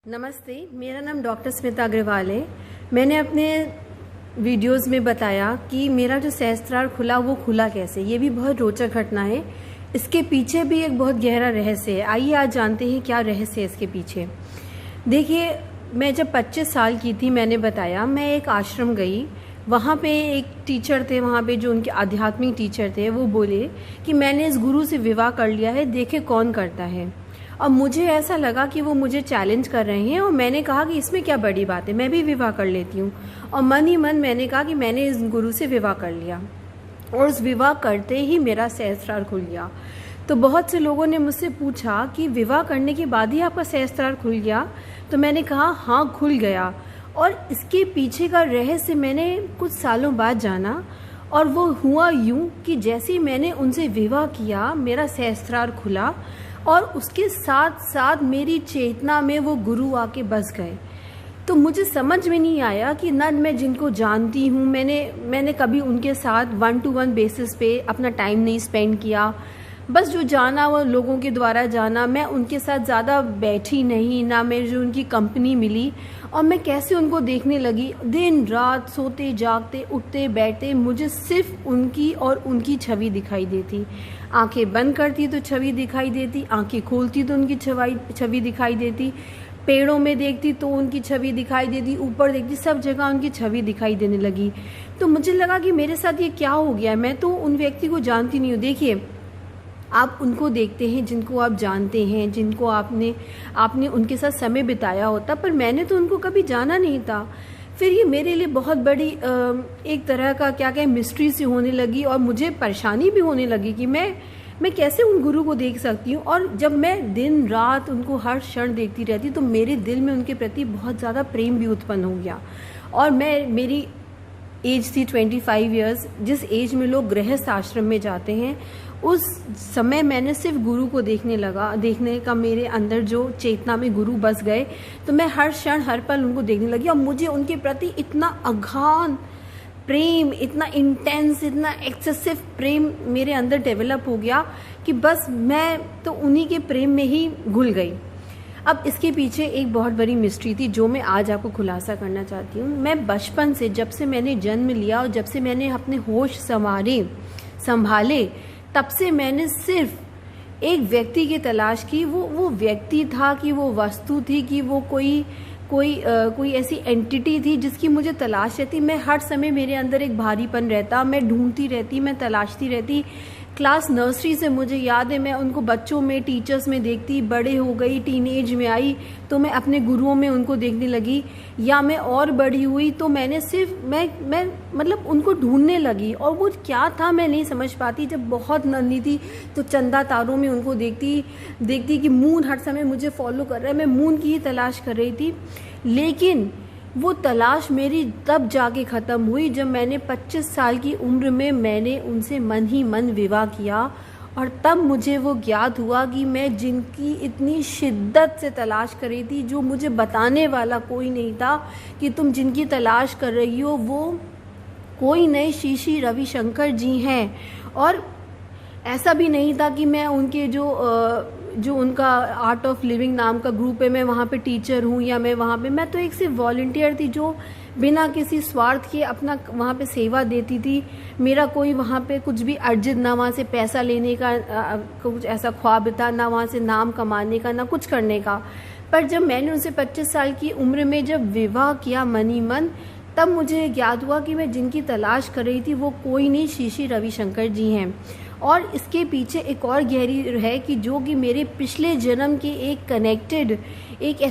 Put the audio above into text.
नमस्ते, मेरा नाम डॉक्टर स्मिता अग्रवाल है। मैंने अपने वीडियोस में बताया कि मेरा जो सहस्त्रार खुला वो खुला कैसे। ये भी बहुत रोचक घटना है। इसके पीछे भी एक बहुत गहरा रहस्य है। आइए आज जानते हैं क्या रहस्य है इसके पीछे। देखिए, मैं जब 25 साल की थी, मैंने बताया, मैं एक आश्रम गई। वहाँ पे एक टीचर थे, वहाँ पे जो उनके आध्यात्मिक टीचर थे, वो बोले कि मैंने इस गुरु से विवाह कर लिया है, देखे कौन करता है। अब मुझे ऐसा लगा कि वो मुझे चैलेंज कर रहे हैं और मैंने कहा कि इसमें क्या बड़ी बात है, मैं भी विवाह कर लेती हूँ। और मन ही मन मैंने कहा कि मैंने इस गुरु से विवाह कर लिया और उस विवाह करते ही मेरा सहस्त्रार खुल गया। तो बहुत से लोगों ने मुझसे पूछा कि विवाह करने के बाद ही आपका सहस्त्रार खुल गया? तो मैंने कहा हाँ, खुल गया। और इसके पीछे का रहस्य मैंने कुछ सालों बाद जाना और वो हुआ यूँ कि जैसे ही मैंने उनसे विवाह किया, मेरा सहस्त्रार खुला और उसके साथ साथ मेरी चेतना में वो गुरु आके बस गए। तो मुझे समझ में नहीं आया कि न मैं जिनको जानती हूँ, मैंने कभी उनके साथ 1-to-1 बेसिस पे अपना टाइम नहीं स्पेंड किया। बस जो जाना वो लोगों के द्वारा जाना, मैं उनके साथ ज़्यादा बैठी नहीं, ना मेरी जो उनकी कंपनी मिली। और मैं कैसे उनको देखने लगी, दिन रात सोते जागते उठते बैठते मुझे सिर्फ उनकी और उनकी छवि दिखाई देती। आंखें बंद करती तो छवि दिखाई देती, आंखें खोलती तो उनकी छवि दिखाई देती, पेड़ों में देखती तो उनकी छवि दिखाई देती, ऊपर देखती, सब जगह उनकी छवि दिखाई देने लगी। तो मुझे लगा कि मेरे साथ ये क्या हो गया, मैं तो उन व्यक्ति को जानती नहीं हूँ। देखिए, आप उनको देखते हैं जिनको आप जानते हैं, जिनको आपने उनके साथ समय बिताया होता, पर मैंने तो उनको कभी जाना नहीं था। फिर ये मेरे लिए बहुत बड़ी एक तरह का क्या मिस्ट्री सी होने लगी और मुझे परेशानी भी होने लगी कि मैं कैसे उन गुरु को देख सकती हूँ। और जब मैं दिन रात उनको हर क्षण देखती रहती तो मेरे दिल में उनके प्रति बहुत ज़्यादा प्रेम भी उत्पन्न हो गया। और मेरी एज थी 25 इयर्स, जिस एज में लोग गृहस्थ आश्रम में जाते हैं, उस समय मैंने सिर्फ गुरु को देखने का मेरे अंदर जो चेतना में गुरु बस गए, तो मैं हर क्षण हर पल उनको देखने लगी और मुझे उनके प्रति इतना अगाध प्रेम, इतना इंटेंस, इतना एक्सेसिव प्रेम मेरे अंदर डेवलप हो गया कि बस मैं तो उन्हीं के प्रेम में ही घुल गई। अब इसके पीछे एक बहुत बड़ी मिस्ट्री थी जो मैं आज आपको खुलासा करना चाहती हूँ। मैं बचपन से, जब से मैंने जन्म लिया और जब से मैंने अपने होश संभाले, तब से मैंने सिर्फ एक व्यक्ति की तलाश की। वो व्यक्ति था कि वो वस्तु थी कि वो कोई ऐसी एंटिटी थी जिसकी मुझे तलाश रहती। मैं हर समय मेरे अंदर एक भारीपन रहता, मैं ढूंढती रहती, मैं तलाशती रहती। क्लास नर्सरी से मुझे याद है, मैं उनको बच्चों में, टीचर्स में देखती, बड़े हो गई, टीनेज में आई तो मैं अपने गुरुओं में उनको देखने लगी, या मैं और बड़ी हुई तो मैंने सिर्फ मैं मतलब उनको ढूंढने लगी। और वो क्या था मैं नहीं समझ पाती। जब बहुत नन्ही थी तो चंदा तारों में उनको देखती कि मून हर समय मुझे फॉलो कर रहा है, मैं मून की ही तलाश कर रही थी। लेकिन वो तलाश मेरी तब जाके ख़त्म हुई जब मैंने 25 साल की उम्र में मैंने उनसे मन ही मन विवाह किया। और तब मुझे वो ज्ञात हुआ कि मैं जिनकी इतनी शिद्दत से तलाश कर रही थी, जो मुझे बताने वाला कोई नहीं था कि तुम जिनकी तलाश कर रही हो वो कोई नहीं, श्री श्री रविशंकर जी हैं। और ऐसा भी नहीं था कि मैं उनके जो उनका आर्ट ऑफ लिविंग नाम का ग्रुप है, मैं वहाँ पे टीचर हूँ, या मैं तो एक सिर्फ वॉलंटियर थी जो बिना किसी स्वार्थ के अपना वहाँ पे सेवा देती थी। मेरा कोई वहाँ पे कुछ भी अर्जित, ना वहाँ से पैसा लेने का कुछ ऐसा ख्वाब था, ना वहाँ से नाम कमाने का, ना कुछ करने का। पर जब मैंने उनसे 25 साल की उम्र में जब विवाह किया मन ही मन, तब मुझे ज्ञात हुआ कि मैं जिनकी तलाश कर रही थी वो कोई नहीं, श्री श्री रविशंकर जी हैं। और इसके पीछे एक और गहरी है कि जो कि मेरे पिछले जन्म के एक